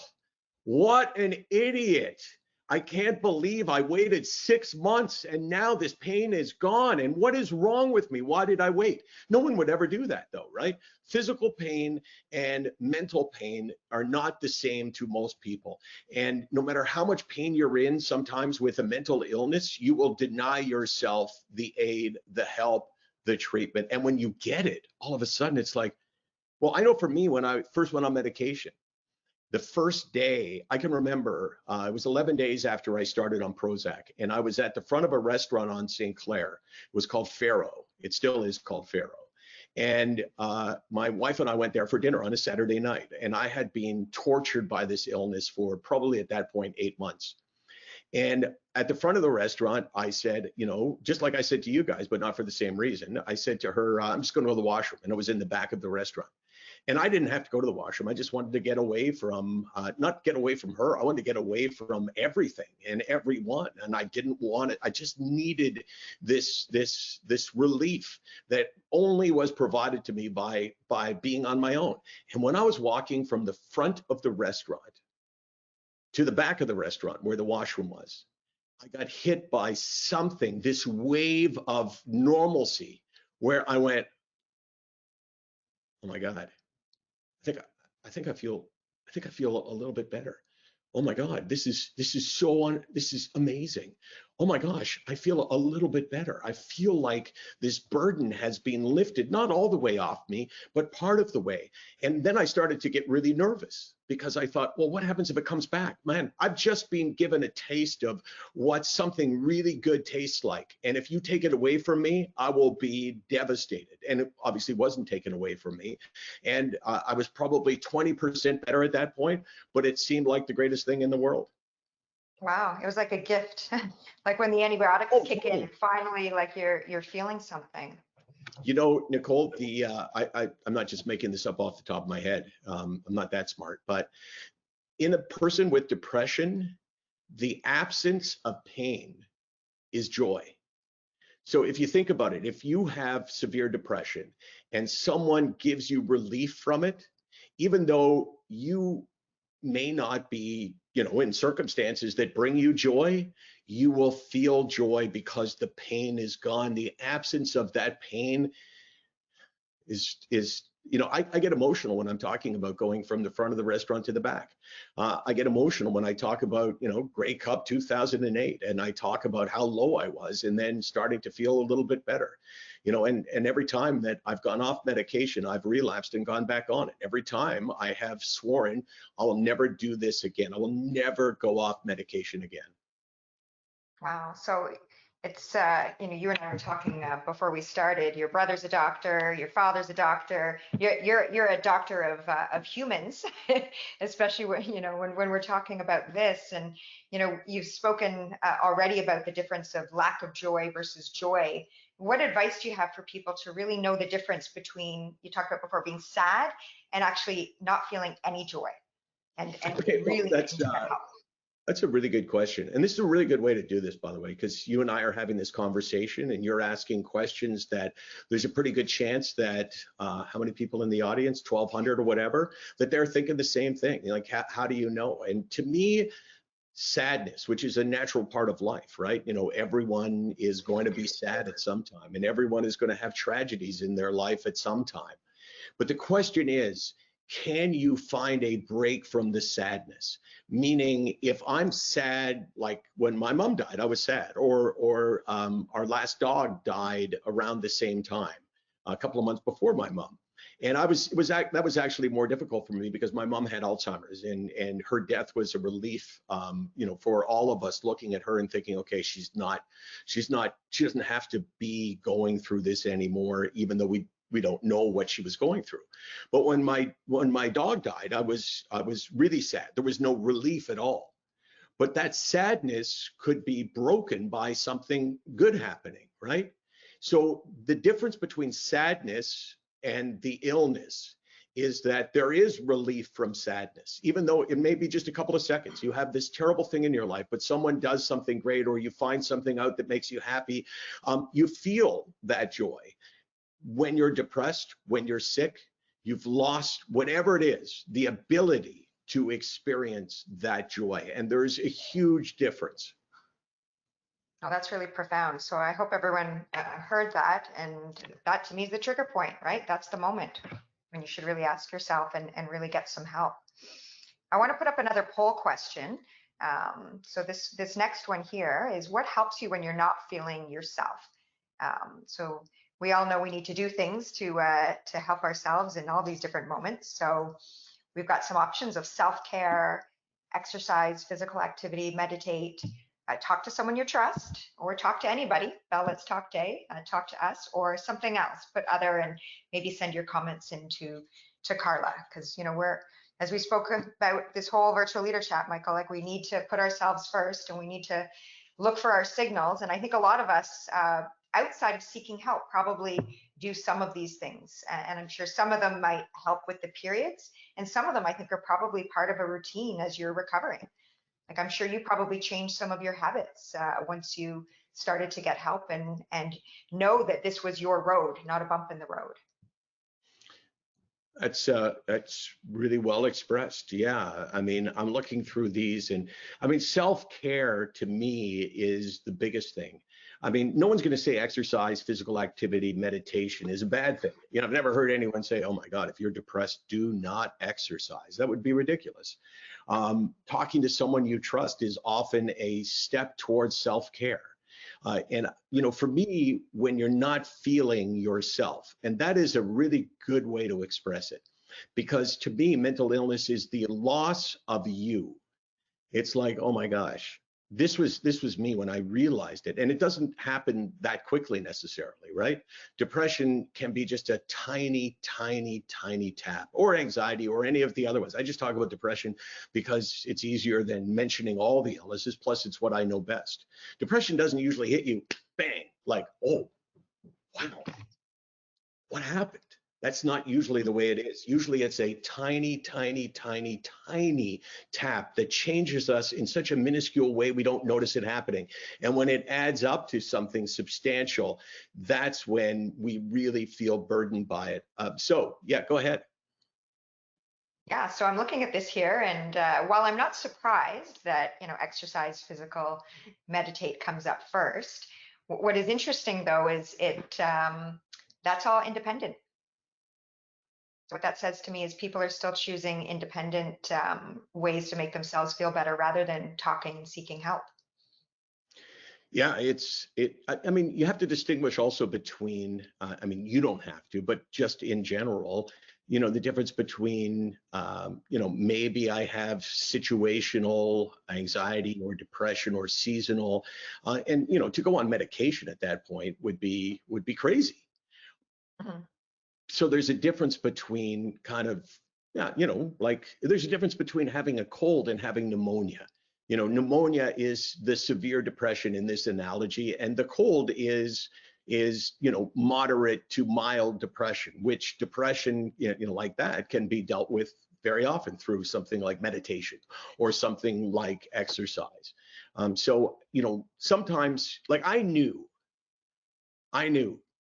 what an idiot. I can't believe I waited 6 months and now this pain is gone. And what is wrong with me? Why did I wait? No one would ever do that though, right? Physical pain and mental pain are not the same to most people. And no matter how much pain you're in, sometimes with a mental illness, you will deny yourself the aid, the help, the treatment. And when you get it, all of a sudden it's like, well, I know for me, when I first went on medication, the first day I can remember, it was 11 days after I started on Prozac, and I was at the front of a restaurant on St. Clair. It was called Faro. It still is called Faro. And my wife and I went there for dinner on a Saturday night, and I had been tortured by this illness for probably at that point 8 months. And at the front of the restaurant, I said, you know, just like I said to you guys, but not for the same reason. I said to her, I'm just going to go to the washroom. And it was in the back of the restaurant. And I didn't have to go to the washroom. I just wanted to get away from, not get away from her. I wanted to get away from everything and everyone. And I didn't want it. I just needed this relief that only was provided to me by being on my own. And when I was walking from the front of the restaurant to the back of the restaurant where the washroom was, I got hit by something, this wave of normalcy, where I went, oh my God, I think I feel a little bit better. Oh my God, this is amazing. Oh my gosh, I feel a little bit better. I feel like this burden has been lifted, not all the way off me, but part of the way. And then I started to get really nervous because I thought, well, what happens if it comes back? Man, I've just been given a taste of what something really good tastes like. And if you take it away from me, I will be devastated. And it obviously wasn't taken away from me. And I was probably 20% better at that point, but it seemed like the greatest thing in the world. Wow, it was like a gift, like when the antibiotics kick in, and finally, like you're feeling something. You know, Nicole, I'm not just making this up off the top of my head. I'm not that smart, but in a person with depression, the absence of pain is joy. So if you think about it, if you have severe depression and someone gives you relief from it, even though you may not be, you know, in circumstances that bring you joy, you will feel joy because the pain is gone. The absence of that pain is you know, I get emotional when I'm talking about going from the front of the restaurant to the back. I get emotional when I talk about, you know, Grey Cup 2008, and I talk about how low I was and then starting to feel a little bit better. You know, and every time that I've gone off medication, I've relapsed and gone back on it. Every time I have sworn, I will never do this again. I will never go off medication again. Wow. So it's, you know, you and I were talking before we started. Your brother's a doctor, your father's a doctor. You're a doctor of humans, especially when, you know, when we're talking about this. And, you know, you've spoken already about the difference of lack of joy versus joy. What advice do you have for people to really know the difference between, you talked about before, being sad and actually not feeling any joy, and Okay, well, really getting to that help? that's a really good question. And this is a really good way to do this, by the way, because you and I are having this conversation and you're asking questions that there's a pretty good chance that how many people in the audience, 1,200 or whatever, that they're thinking the same thing. Like, how do you know? And to me, sadness, which is a natural part of life, right? You know, everyone is going to be sad at some time, and everyone is going to have tragedies in their life at some time. But the question is, can you find a break from the sadness? Meaning, if I'm sad, like when my mom died, I was sad, or our last dog died around the same time, a couple of months before my mom. And that was actually more difficult for me because my mom had Alzheimer's, and her death was a relief, you know, for all of us looking at her and thinking, okay, she doesn't have to be going through this anymore, even though we don't know what she was going through. But when my dog died, I was really sad. There was no relief at all. But that sadness could be broken by something good happening, right? So the difference between sadness and the illness is that there is relief from sadness, even though it may be just a couple of seconds. You have this terrible thing in your life, but someone does something great, or you find something out that makes you happy. You feel that joy. When you're depressed, when you're sick, you've lost, whatever it is, the ability to experience that joy. And there's a huge difference. Oh, that's really profound. So I hope everyone heard that. And that to me is the trigger point, right? That's the moment when you should really ask yourself and really get some help. I want to put up another poll question. So this next one here is, what helps you when you're not feeling yourself? So we all know we need to do things to help ourselves in all these different moments. So we've got some options of self-care, exercise, physical activity, meditate, talk to someone you trust, or talk to anybody. Let's Talk Day, talk to us, or something else. Put other, and maybe send your comments into Carla, because, you know, as we spoke about this whole virtual leader chat, Michael, like we need to put ourselves first and we need to look for our signals. And I think a lot of us outside of seeking help probably do some of these things. And I'm sure some of them might help with the periods. And some of them I think are probably part of a routine as you're recovering. Like I'm sure you probably changed some of your habits once you started to get help and know that this was your road, not a bump in the road. That's really well expressed. Yeah, I mean, I'm looking through these, and I mean, self-care to me is the biggest thing. I mean, no one's going to say exercise, physical activity, meditation is a bad thing. You know, I've never heard anyone say, "Oh my God, if you're depressed, do not exercise." That would be ridiculous. Talking to someone you trust is often a step towards self-care. And, you know, for me, when you're not feeling yourself, and that is a really good way to express it, because to me, mental illness is the loss of you. It's like, oh my gosh, this was me when I realized it. And it doesn't happen that quickly necessarily, right? Depression can be just a tiny, tiny, tiny tap, or anxiety, or any of the other ones. I just talk about depression because it's easier than mentioning all the illnesses, plus it's what I know best. Depression doesn't usually hit you, bang, like, oh, wow, what happened? That's not usually the way it is. Usually it's a tiny, tiny, tiny, tiny tap that changes us in such a minuscule way we don't notice it happening. And when it adds up to something substantial, that's when we really feel burdened by it. So yeah, go ahead. Yeah, so I'm looking at this here, and while I'm not surprised that, you know, exercise, physical, meditate comes up first, what is interesting though is that's all independent. So what that says to me is people are still choosing independent ways to make themselves feel better rather than talking and seeking help. Yeah, I mean, you have to distinguish also between, I mean, you don't have to, but just in general, you know, the difference between, you know, maybe I have situational anxiety or depression or seasonal, and, you know, to go on medication at that point would be crazy. Mhm. So there's a difference between kind of, yeah, you know, like there's a difference between having a cold and having pneumonia. You know, pneumonia is the severe depression in this analogy, and the cold is you know, moderate to mild depression, which depression, you know, like that can be dealt with very often through something like meditation or something like exercise. So, you know, sometimes like I knew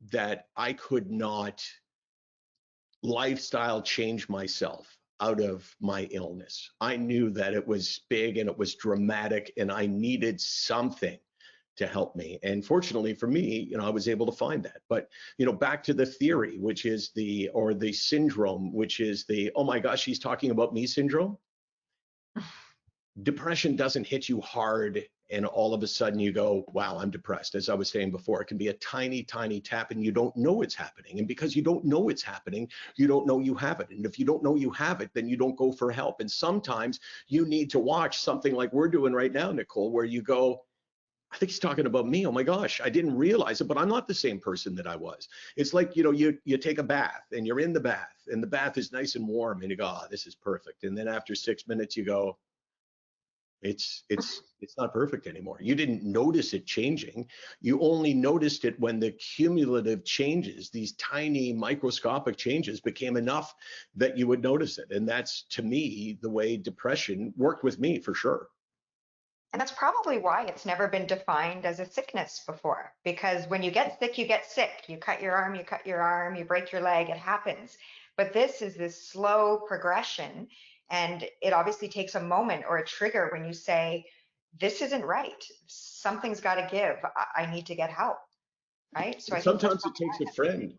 that I could not lifestyle change myself out of my illness. I knew that it was big and it was dramatic and I needed something to help me. And fortunately for me, you know, I was able to find that. But, you know, back to the theory, which is the syndrome, which is the, oh my gosh, she's talking about me syndrome. Depression doesn't hit you hard and all of a sudden you go, wow, I'm depressed. As I was saying before, it can be a tiny, tiny tap and you don't know it's happening. And because you don't know it's happening, you don't know you have it. And if you don't know you have it, then you don't go for help. And sometimes you need to watch something like we're doing right now, Nicole, where you go, I think he's talking about me. Oh my gosh, I didn't realize it, but I'm not the same person that I was. It's like, you know, you take a bath and you're in the bath and the bath is nice and warm and you go, oh, this is perfect. And then after 6 minutes, you go, it's not perfect anymore. You didn't notice it changing. You only noticed it when the cumulative changes, these tiny microscopic changes became enough that you would notice it. And that's, to me, the way depression worked with me for sure. And that's probably why it's never been defined as a sickness before, because when you get sick, you get sick. You cut your arm, you break your leg, it happens. But this is this slow progression. And it obviously takes a moment or a trigger when you say, this isn't right. Something's got to give. I need to get help. Right. So I think Sometimes it takes a friend.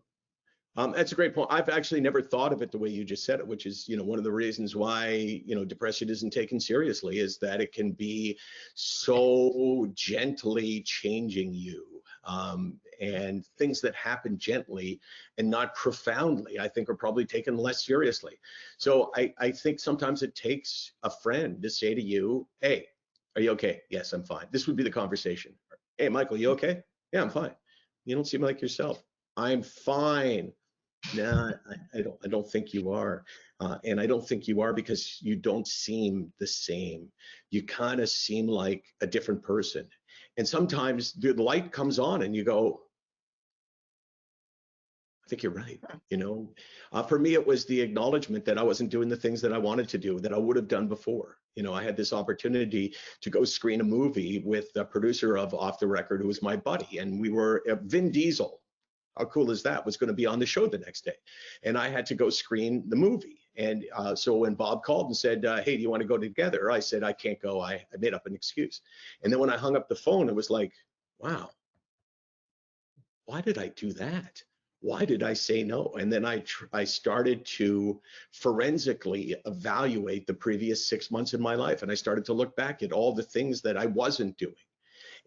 That's a great point. I've actually never thought of it the way you just said it, which is, you know, one of the reasons why, you know, depression isn't taken seriously is that it can be so gently changing you. And things that happen gently and not profoundly, I think, are probably taken less seriously. So I think sometimes it takes a friend to say to you, hey, are you okay? Yes, I'm fine. This would be the conversation. Hey, Michael, you okay? Yeah, I'm fine. You don't seem like yourself. I'm fine. No, I don't think you are. And I don't think you are because you don't seem the same. You kind of seem like a different person. And sometimes the light comes on and you go, I think you're right. For me, it was the acknowledgement that I wasn't doing the things that I wanted to do, that I would have done before. I had this opportunity to go screen a movie with the producer of Off the Record, who was my buddy. And we were Vin Diesel. How cool is that? Was going to be on the show the next day. And I had to go screen the movie. And so when Bob called and said, hey, do you want to go together? I said, I can't go. I made up an excuse. And then when I hung up the phone, it was like, wow, why did I do that? Why did I say no? And then I started to forensically evaluate the previous 6 months in my life. And I started to look back at all the things that I wasn't doing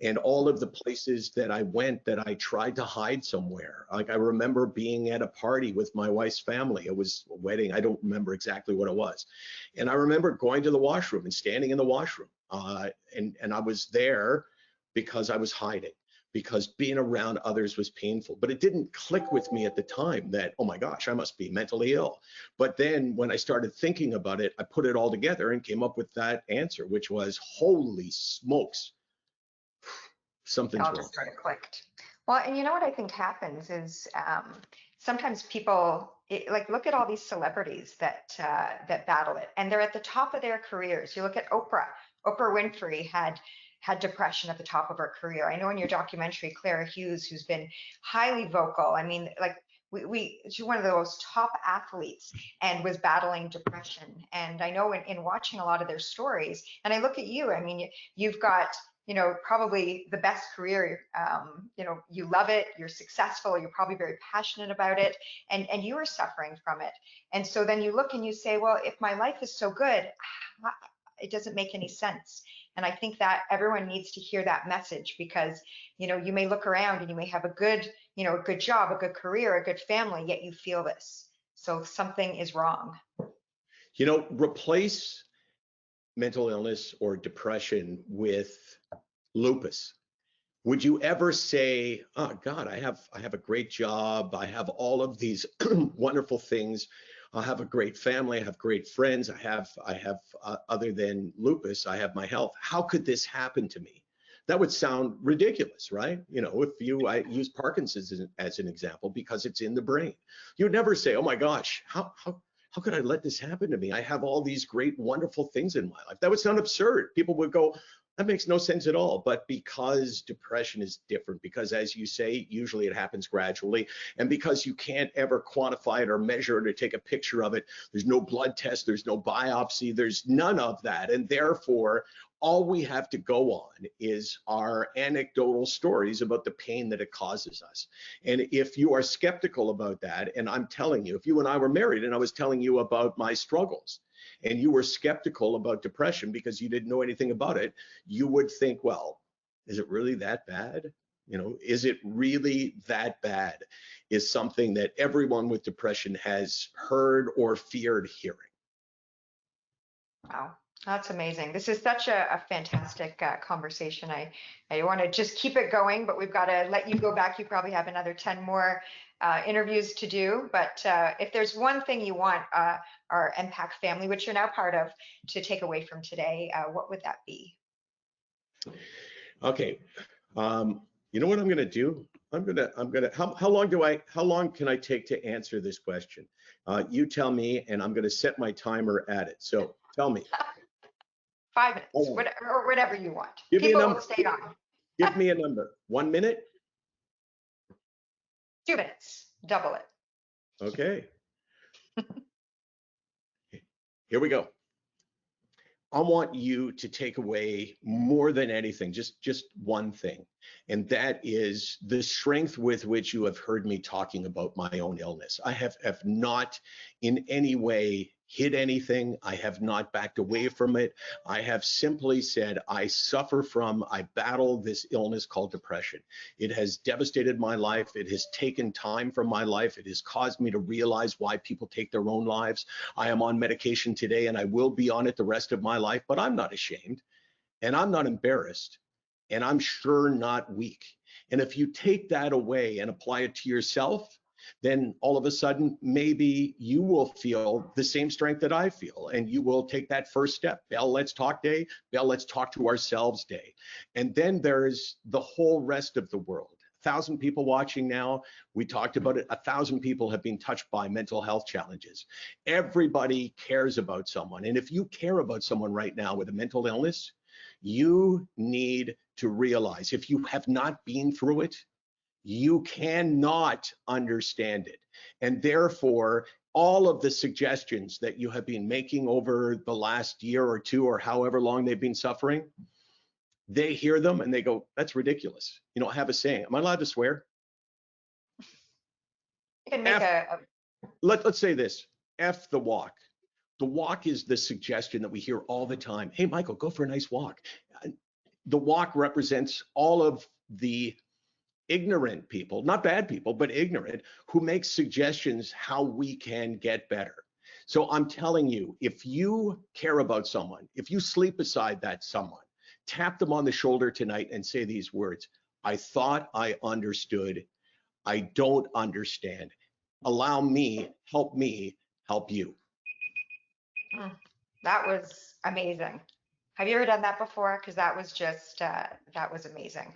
and all of the places that I went that I tried to hide somewhere. Like I remember being at a party with my wife's family. It was a wedding. I don't remember exactly what it was. And I remember going to the washroom and standing in the washroom. And I was there because I was hiding, because being around others was painful. But it didn't click with me at the time that, oh my gosh, I must be mentally ill. But then when I started thinking about it, I put it all together and came up with that answer, which was, holy smokes, something's All wrong. just sort of clicked. Well, and you know what I think happens is sometimes people look at all these celebrities that battle it, and they're at the top of their careers. You look at Oprah. Oprah Winfrey had depression at the top of her career. I know in your documentary, Clara Hughes, who's been highly vocal. I mean, like she's one of the most top athletes and was battling depression. And I know in watching a lot of their stories, and I look at you, I mean, you've got, probably the best career. You love it, you're successful, you're probably very passionate about it, and you are suffering from it. And so then you look and you say, well, if my life is so good, it doesn't make any sense. And I think that everyone needs to hear that message, because, you may look around and you may have a good, a good job, a good career, a good family, yet you feel this. So something is wrong. Replace mental illness or depression with lupus. Would you ever say, oh God, I have a great job, I have all of these wonderful things, I have a great family, I have great friends, I have other than lupus, I have my health. How could this happen to me? That would sound ridiculous, right? I use Parkinson's as an example because it's in the brain. You'd never say, oh my gosh, how could I let this happen to me? I have all these great, wonderful things in my life. That would sound absurd. People would go, that makes no sense at all. But because depression is different, because as you say, usually it happens gradually, and because you can't ever quantify it or measure it or take a picture of it, there's no blood test, there's no biopsy, there's none of that. And therefore, all we have to go on is our anecdotal stories about the pain that it causes us. And if you are skeptical about that, and I'm telling you, if you and I were married and I was telling you about my struggles, and you were skeptical about depression because you didn't know anything about it, you would think, well, is it really that bad? Is it really that bad? Is something that everyone with depression has heard or feared hearing. Wow, that's amazing. This is such a fantastic conversation. I want to just keep it going, but we've got to let you go back. You probably have another 10 more interviews to do. But if there's one thing you want our MPAC family, which you're now part of, to take away from today, what would that be? Okay. You know what I'm going to do? How long can I take to answer this question? You tell me, and I'm going to set my timer at it. So tell me. 5 minutes, or whatever you want. Give People me a number. will stay on. Give me a number. 1 minute? 2 minutes, double it. Okay. Here we go. I want you to take away more than anything, just one thing, and that is the strength with which you have heard me talking about my own illness. I have not in any way hid anything. I have not backed away from it. I have simply said, I battle this illness called depression. It has devastated my life. It has taken time from my life. It has caused me to realize why people take their own lives. I am on medication today and I will be on it the rest of my life, but I'm not ashamed and I'm not embarrassed and I'm sure not weak. And if you take that away and apply it to yourself, then all of a sudden, maybe you will feel the same strength that I feel, and you will take that first step. Bell, let's talk day. Bell, let's talk to ourselves day. And then there's the whole rest of the world. 1,000 people watching now. We talked about it. 1,000 people have been touched by mental health challenges. Everybody cares about someone. And if you care about someone right now with a mental illness, you need to realize, if you have not been through it, you cannot understand it. And therefore, all of the suggestions that you have been making over the last year or two, or however long they've been suffering, they hear them and they go, that's ridiculous. You know, I have a saying. Am I allowed to swear? You can make Let's say this, F the walk. The walk is the suggestion that we hear all the time. Hey, Michael, go for a nice walk. The walk represents all of the ignorant people, not bad people, but ignorant, who make suggestions how we can get better. So I'm telling you, if you care about someone, if you sleep beside that someone, tap them on the shoulder tonight and say these words: I thought I understood. I don't understand. Allow me, help you. That was amazing. Have you ever done that before? Because that was just, that was amazing.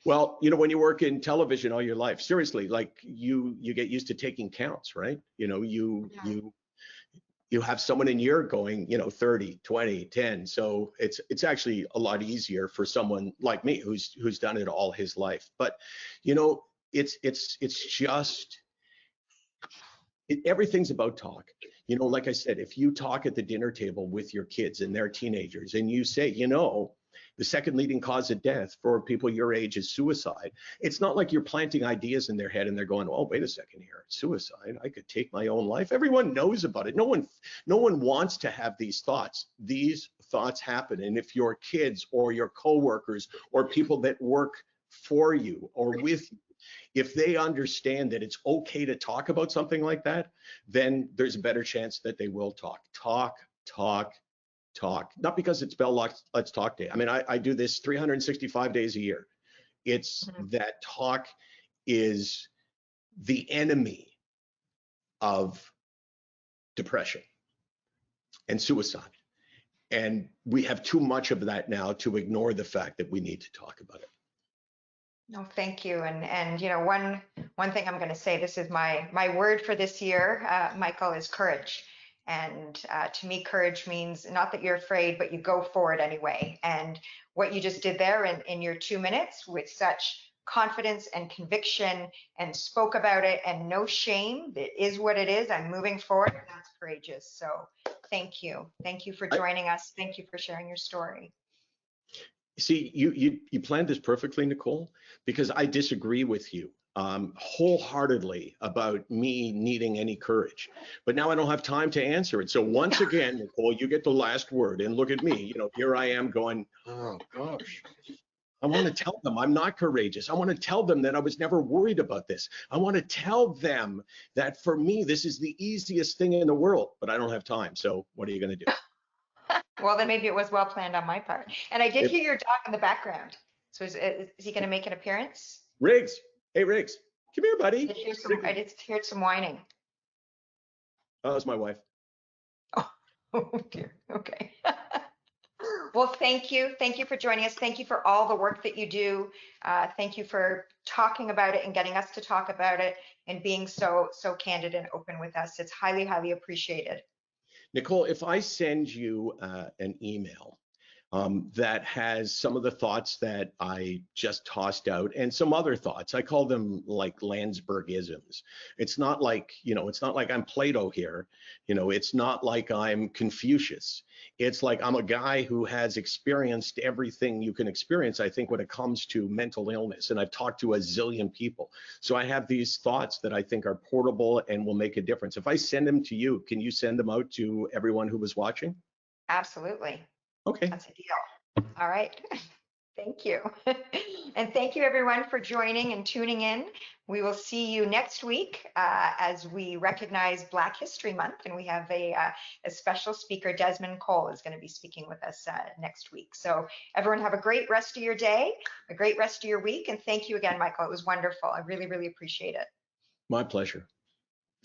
Well, you know, when you work in television all your life, seriously, like you get used to taking counts, right? You know, you have someone in your going, you know, 30, 20, 10. So it's actually a lot easier for someone like me who's done it all his life. But, you know, it's just, everything's about talk. You know, like I said, if you talk at the dinner table with your kids and they're teenagers and you say, you know, the second leading cause of death for people your age is suicide. It's not like you're planting ideas in their head and they're going, oh, wait a second here, suicide, I could take my own life. Everyone knows about it. No one wants to have these thoughts. These thoughts happen. And if your kids or your coworkers or people that work for you or with you, if they understand that it's okay to talk about something like that, then there's a better chance that they will talk. Talk, not because it's Bell Let's Talk Day. I mean, I do this 365 days a year. It's that talk is the enemy of depression and suicide. And we have too much of that now to ignore the fact that we need to talk about it. No, thank you. And you know, one thing I'm going to say, this is my word for this year, Michael, is courage. And to me, courage means not that you're afraid, but you go for it anyway. And what you just did there in your 2 minutes with such confidence and conviction and spoke about it and no shame, it is what it is. I'm moving forward. That's courageous. So thank you. Thank you for joining us. Thank you for sharing your story. See, you planned this perfectly, Nicole, because I disagree with you wholeheartedly about me needing any courage. But now I don't have time to answer it. So once again, Nicole, you get the last word. And look at me, you know, here I am going, oh gosh, I want to tell them I'm not courageous. I want to tell them that I was never worried about this. I want to tell them that for me, this is the easiest thing in the world, but I don't have time. So what are you going to do? Well, then maybe it was well planned on my part. And I did hear your dog in the background. So is he going to make an appearance? Riggs. Hey, Riggs. Come here, buddy. I did hear some whining. Oh, that's my wife. Oh dear. Okay. Well, thank you. Thank you for joining us. Thank you for all the work that you do. Thank you for talking about it and getting us to talk about it and being so candid and open with us. It's highly, highly appreciated. Nicole, if I send you an email that has some of the thoughts that I just tossed out and some other thoughts, I call them like Landsbergisms. It's not like, you know, it's not like I'm Plato here. You know, it's not like I'm Confucius. It's like I'm a guy who has experienced everything you can experience, I think, when it comes to mental illness. And I've talked to a zillion people. So I have these thoughts that I think are portable and will make a difference. If I send them to you, can you send them out to everyone who was watching? Absolutely. Okay. That's a deal. All right. Thank you. And thank you everyone for joining and tuning in. We will see you next week as we recognize Black History Month. And we have a special speaker, Desmond Cole, is going to be speaking with us next week. So everyone have a great rest of your day, a great rest of your week. And thank you again, Michael. It was wonderful. I really, really appreciate it. My pleasure.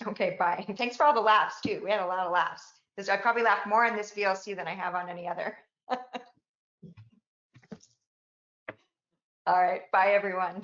Okay, bye. Thanks for all the laughs too. We had a lot of laughs. I probably laughed more on this VLC than I have on any other. All right, bye everyone.